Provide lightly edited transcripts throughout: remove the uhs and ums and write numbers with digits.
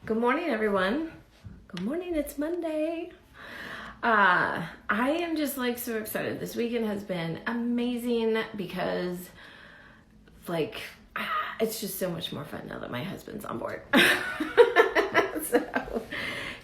Good morning, everyone. Good morning, it's Monday. I am just like so excited. This weekend has been amazing because it's just so much more fun now that my husband's on board. So,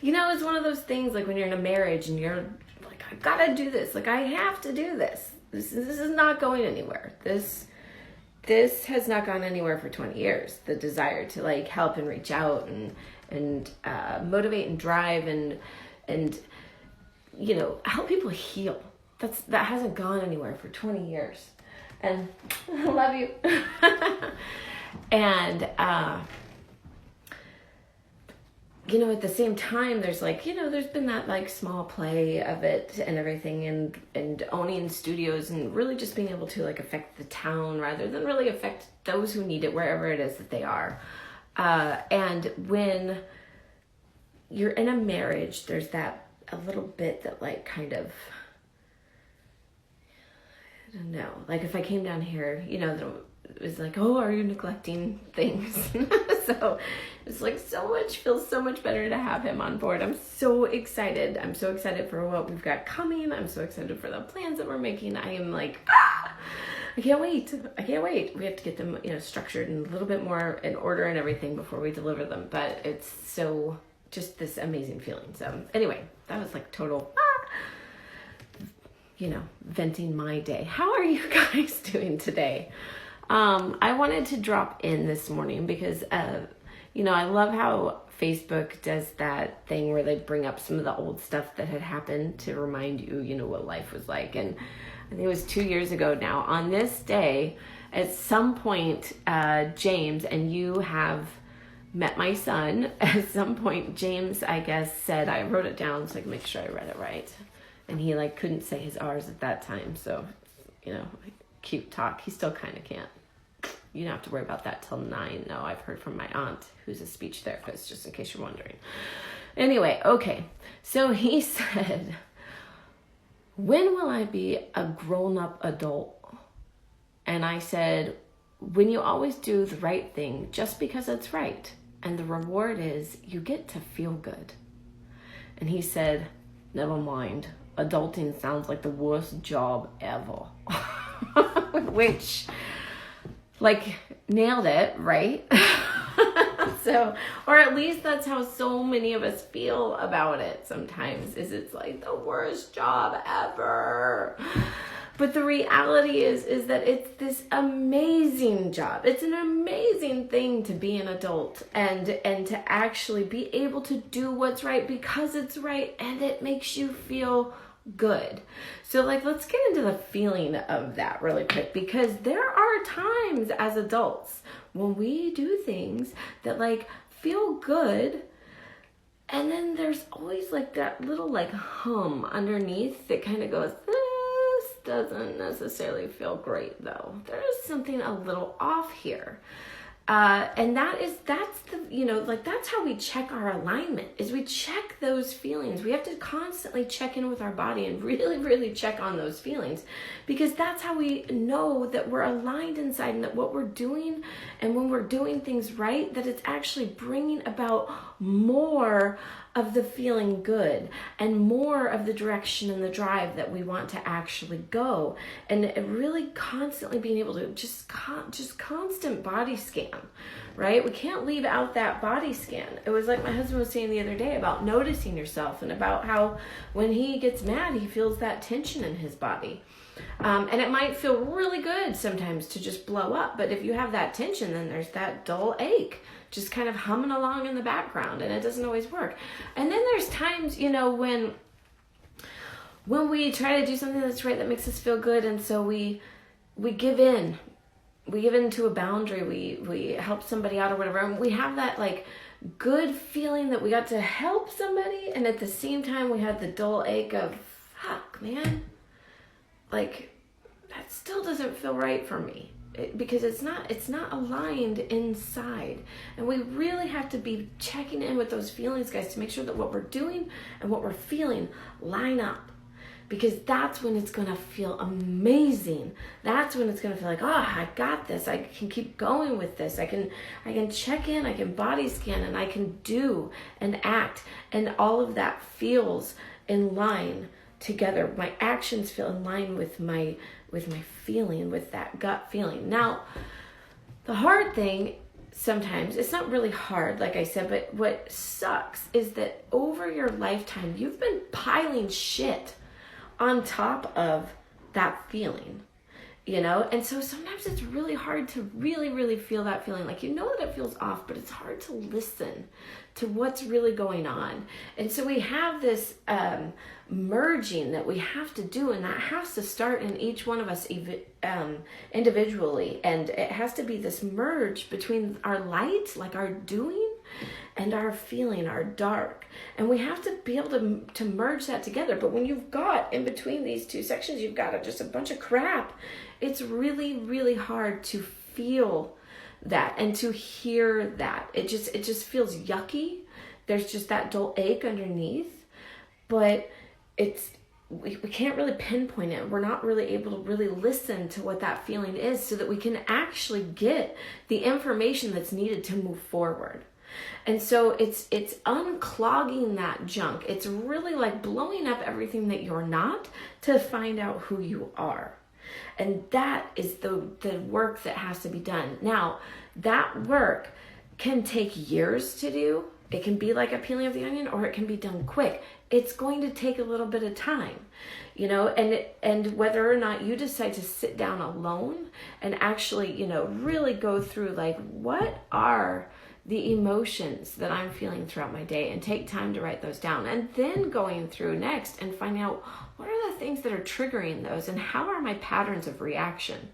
it's one of those things like when you're in a marriage and you're like, I gotta do this. Like, I have to do this. This is not going anywhere. This has not gone anywhere for 20 years. The desire to like help and reach out and motivate and drive and help people heal. That hasn't gone anywhere for 20 years. And I love you. And at the same time, there's there's been that like small play of it and everything, and owning studios and really just being able to like affect the town rather than really affect those who need it wherever it is that they are. And when you're in a marriage, there's that a little bit that like kind of, I don't know, like if I came down here, it was like, oh, are you neglecting things? So it's like feels so much better to have him on board. I'm so excited. I'm so excited for what we've got coming. I'm so excited for the plans that we're making. I am like, I can't wait. We have to get them, structured and a little bit more in order and everything before we deliver them. But it's so just this amazing feeling. So anyway, that was like total, venting my day. How are you guys doing today? I wanted to drop in this morning because, I love how Facebook does that thing where they bring up some of the old stuff that had happened to remind you, what life was like. And I think it was 2 years ago now on this day, at some point, James, and you have met my son. At some point, James, I guess, said, I wrote it down so I can make sure I read it right. And he couldn't say his R's at that time. So, cute talk. He still kind of can't. You don't have to worry about that till 9. No, I've heard from my aunt, who's a speech therapist, just in case you're wondering. Anyway, okay. So he said, when will I be a grown-up adult? And I said, when you always do the right thing just because it's right. And the reward is you get to feel good. And he said, never mind. Adulting sounds like the worst job ever. Which, nailed it, right? So, or at least that's how so many of us feel about it sometimes, is it's like the worst job ever. But the reality is that it's this amazing job. It's an amazing thing to be an adult and to actually be able to do what's right because it's right and it makes you feel good. So let's get into the feeling of that really quick, because there are times as adults when we do things that feel good, and then there's always that little hum underneath that kind of goes, this doesn't necessarily feel great though. There is something a little off here. And that's how we check our alignment, is we check those feelings. We have to constantly check in with our body and really, really check on those feelings, because that's how we know that we're aligned inside and that what we're doing and when we're doing things right, that it's actually bringing about more of the feeling good and more of the direction and the drive that we want to actually go, and really constantly being able to just constant body scan, right? We can't leave out that body scan. It was like my husband was saying the other day about noticing yourself and about how when he gets mad, he feels that tension in his body. And it might feel really good sometimes to just blow up, but if you have that tension, then there's that dull ache just kind of humming along in the background, and it doesn't always work. And then there's times, when we try to do something that's right, that makes us feel good, and so we give in. We give in to a boundary. We help somebody out or whatever, and we have that good feeling that we got to help somebody, and at the same time we had the dull ache of, fuck, man, that still doesn't feel right for me. Because it's not aligned inside. And we really have to be checking in with those feelings, guys, to make sure that what we're doing and what we're feeling line up. because that's when it's going to feel amazing. That's when it's going to feel like, oh, I got this. I can keep going with this. I can check in, I can body scan, and I can do and act. And all of that feels in line together. My actions feel in line with my feeling, with that gut feeling. Now, the hard thing sometimes, it's not really hard, like I said, but what sucks is that over your lifetime, you've been piling shit on top of that feeling, you know? And so sometimes it's really hard to really feel that feeling. Like, you know that it feels off, but it's hard to listen to what's really going on. And so we have this merging that we have to do, and that has to start in each one of us individually. And it has to be this merge between our light, like our doing, and our feeling, our dark. And we have to be able to merge that together. But when you've got in between these two sections, you've got just a bunch of crap, it's really hard to feel that and to hear that. It just feels yucky. There's just that dull ache underneath, but we can't really pinpoint it. We're not really able to really listen to what that feeling is so that we can actually get the information that's needed to move forward. And so it's unclogging that junk. It's really like blowing up everything that you're not to find out who you are. And that is the work that has to be done. Now, that work can take years to do. It can be like a peeling of the onion, or it can be done quick. It's going to take a little bit of time, you know, and whether or not you decide to sit down alone and actually, you know, really go through like, what are the emotions that I'm feeling throughout my day, and take time to write those down, and then going through next and finding out what are the things that are triggering those, and how are my patterns of reaction,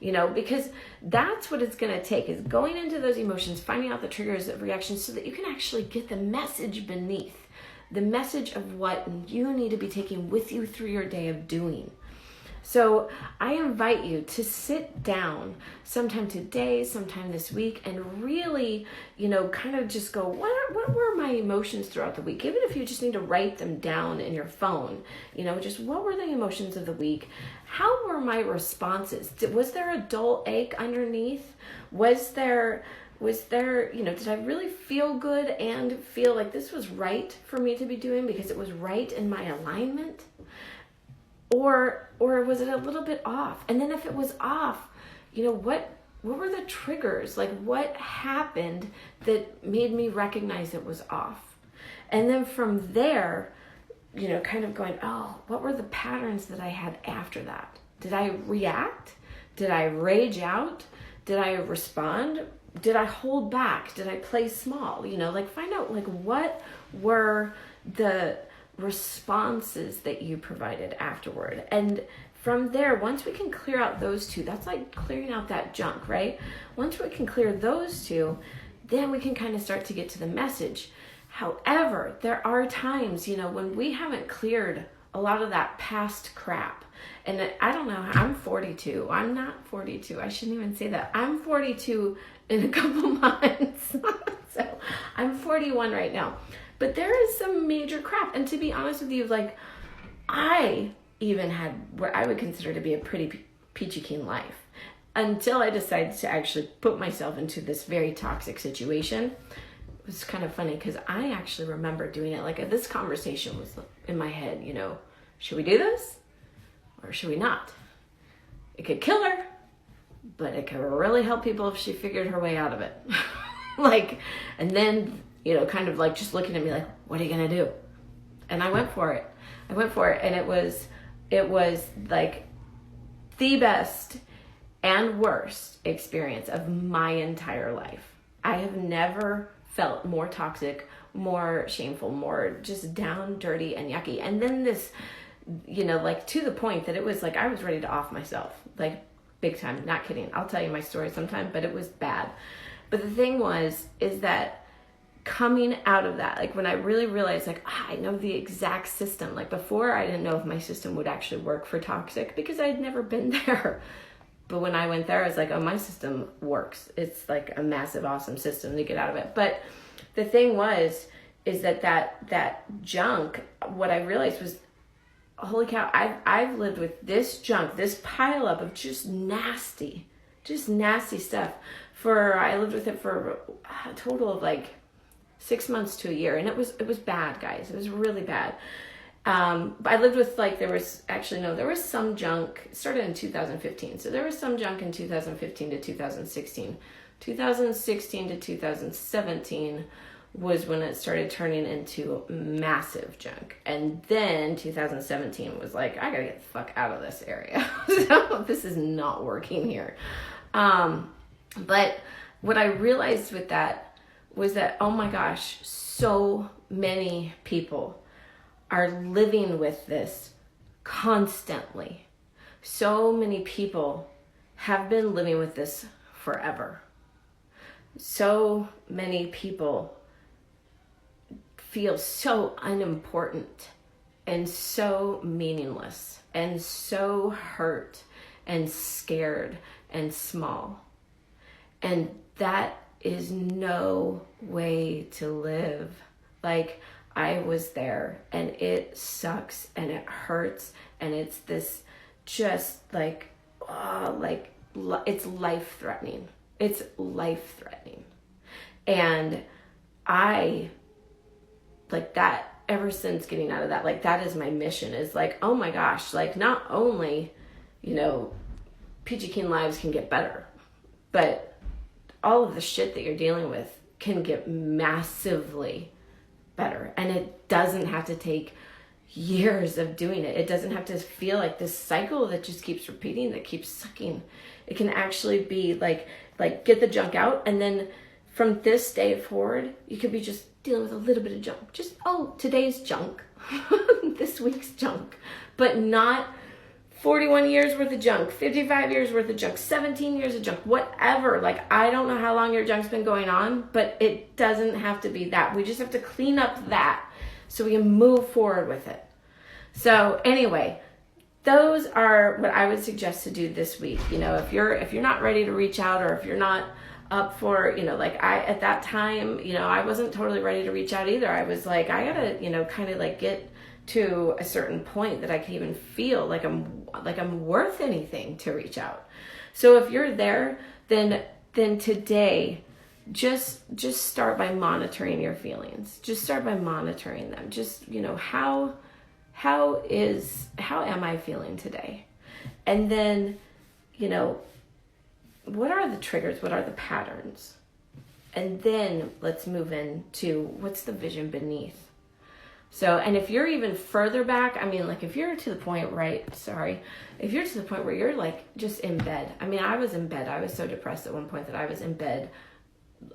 you know, because that's what it's going to take, is going into those emotions, finding out the triggers of reaction so that you can actually get the message beneath, the message of what you need to be taking with you through your day of doing. So I invite you to sit down sometime today, sometime this week, and really, you know, kind of just go, what were my emotions throughout the week? Even if you just need to write them down in your phone, you know, just what were the emotions of the week? How were my responses? Was there a dull ache underneath? Was there, you know, did I really feel good and feel like this was right for me to be doing because it was right in my alignment? Or was it a little bit off? And then if it was off, you know, what were the triggers? Like, what happened that made me recognize it was off? And then from there, you know, kind of going, oh, what were the patterns that I had after that? Did I react? Did I rage out? Did I respond? Did I hold back? Did I play small? You know, like, find out, like, what were the responses that you provided afterward. And from there, once we can clear out those two, that's like clearing out that junk, right? Once we can clear those two, then we can kind of start to get to the message. However, there are times, you know, when we haven't cleared a lot of that past crap. And I don't know, I'm 42. I'm not 42. I shouldn't even say that. I'm 42 in a couple months. So I'm 41 right now. But there is some major crap. And to be honest with you, like, I even had what I would consider to be a pretty peachy keen life until I decided to actually put myself into this very toxic situation. It was kind of funny because I actually remember doing it. Like, this conversation was in my head, you know, should we do this or should we not? It could kill her, but it could really help people if she figured her way out of it. Like, and then, you know, kind of like just looking at me like, what are you going to do? And I went for it. And it was like the best and worst experience of my entire life. I have never felt more toxic, more shameful, more just down, dirty, and yucky. And then this, you know, like, to the point that it was like I was ready to off myself, like, big time. Not kidding. I'll tell you my story sometime, but it was bad. But the thing is that coming out of that, like, when I really realized, like, I know the exact system. Like, before, I didn't know if my system would actually work for toxic because I had never been there. But when I went there, I was like, oh, my system works. It's like a massive, awesome system to get out of it. But the thing is that junk, what I realized was holy cow, I've lived with this junk, this pile up of just nasty stuff I lived with it for a total of like 6 months to a year. And it was bad, guys. It was really bad. I lived with there was some junk. It started in 2015. So there was some junk in 2015 to 2016. 2016 to 2017 was when it started turning into massive junk. And then 2017 was like, I gotta get the fuck out of this area. So this is not working here. But what I realized with that was that, oh my gosh, so many people are living with this constantly. So many people have been living with this forever. So many people feel so unimportant and so meaningless and so hurt and scared and small. And that is no way to live. Like, I was there, and it sucks and it hurts, and it's this just it's life-threatening. It's life-threatening. And I, that, ever since getting out of that, that is my mission, is oh my gosh, not only, Peachy Keen lives can get better, but all of the shit that you're dealing with can get massively better. And it doesn't have to take years of doing it. It doesn't have to feel like this cycle that just keeps repeating, that keeps sucking. It can actually be like get the junk out, and then from this day forward, you could be just dealing with a little bit of junk. Just, today's junk, this week's junk, but not 41 years worth of junk, 55 years worth of junk, 17 years of junk, whatever. I don't know how long your junk's been going on, but it doesn't have to be that. We just have to clean up that so we can move forward with it. So anyway, those are what I would suggest to do this week. If you're not ready to reach out, or if you're not up for, at that time, I wasn't totally ready to reach out either. I was I gotta, kind of get to a certain point that I can even feel like I'm worth anything to reach out. So if you're there, then today, just start by monitoring your feelings. Just start by monitoring them. Just, how am I feeling today? And then, what are the triggers? What are the patterns? And then let's move into what's the vision beneath. So, and if you're even further back, if you're to the point, if you're to the point where you're just in bed. I was in bed. I was so depressed at one point that I was in bed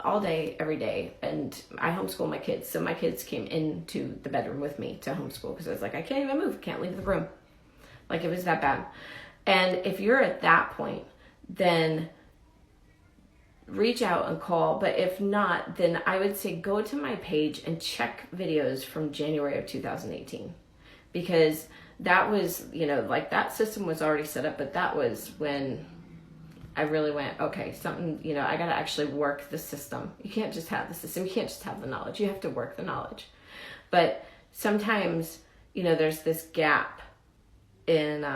all day, every day. And I homeschool my kids. So my kids came into the bedroom with me to homeschool because I was I can't even move. Can't leave the room. It was that bad. And if you're at that point, then reach out and call. But if not, then I would say go to my page and check videos from January of 2018, because that was, that system was already set up, but that was when I really went, okay, something, I got to actually work the system. You can't just have the system. You can't just have the knowledge. You have to work the knowledge. But sometimes, there's this gap in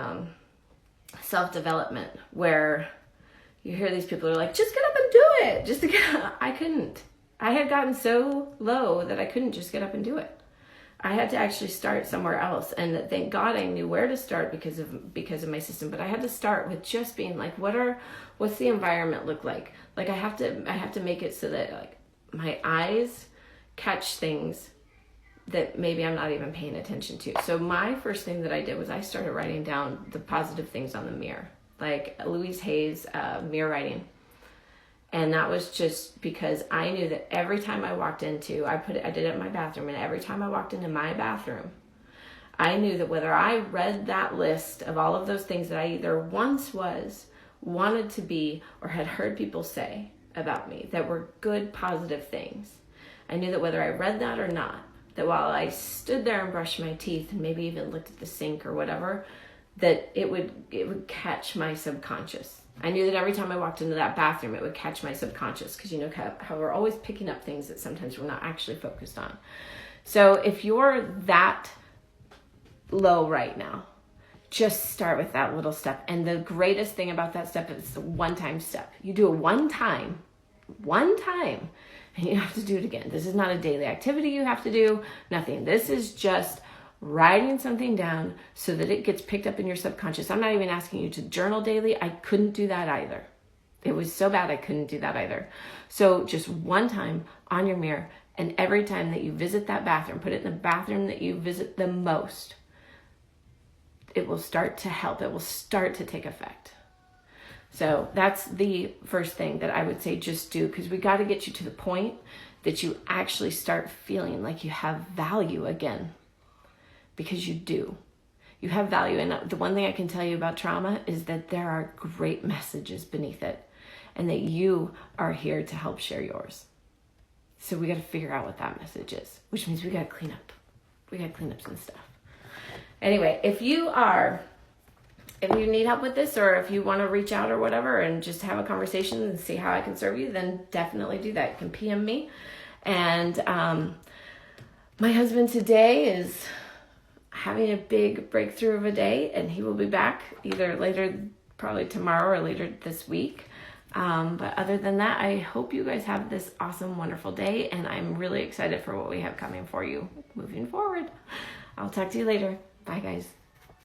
self-development where you hear these people are just get up and do it. I couldn't. I had gotten so low that I couldn't just get up and do it. I had to actually start somewhere else. And thank God I knew where to start because of my system. But I had to start with just being what's the environment look like? I have to make it so that my eyes catch things that maybe I'm not even paying attention to. So my first thing that I did was I started writing down the positive things on the mirror. Louise Hay's mirror writing. And that was just because I knew that every time I walked into, I did it in my bathroom, and every time I walked into my bathroom, I knew that whether I read that list of all of those things that I either once was, wanted to be, or had heard people say about me that were good, positive things, I knew that whether I read that or not, that while I stood there and brushed my teeth and maybe even looked at the sink or whatever, that it would catch my subconscious. I knew that every time I walked into that bathroom, it would catch my subconscious, because how we're always picking up things that sometimes we're not actually focused on. So if you're that low right now. Just start with that little step. And the greatest thing about that step is the one-time step. You do it one time, and you have to do it again. This is not a daily activity you have to do, nothing. This is just writing something down so that it gets picked up in your subconscious. I'm not even asking you to journal daily. I couldn't do that either. It was so bad I couldn't do that either. So just one time on your mirror, and every time that you visit that bathroom, put it in the bathroom that you visit the most, it will start to help. It will start to take effect. So that's the first thing that I would say just do, because we got to get you to the point that you actually start feeling like you have value again, because you do. You have value. And the one thing I can tell you about trauma is that there are great messages beneath it, and that you are here to help share yours. So we got to figure out what that message is, which means we got to clean up. We got to clean up some stuff. Anyway, if you need help with this, or if you want to reach out or whatever and just have a conversation and see how I can serve you, then definitely do that. You can PM me. And my husband today is having a big breakthrough of a day, and he will be back either later, probably tomorrow or later this week. But other than that, I hope you guys have this awesome, wonderful day, and I'm really excited for what we have coming for you moving forward. I'll talk to you later. Bye, guys.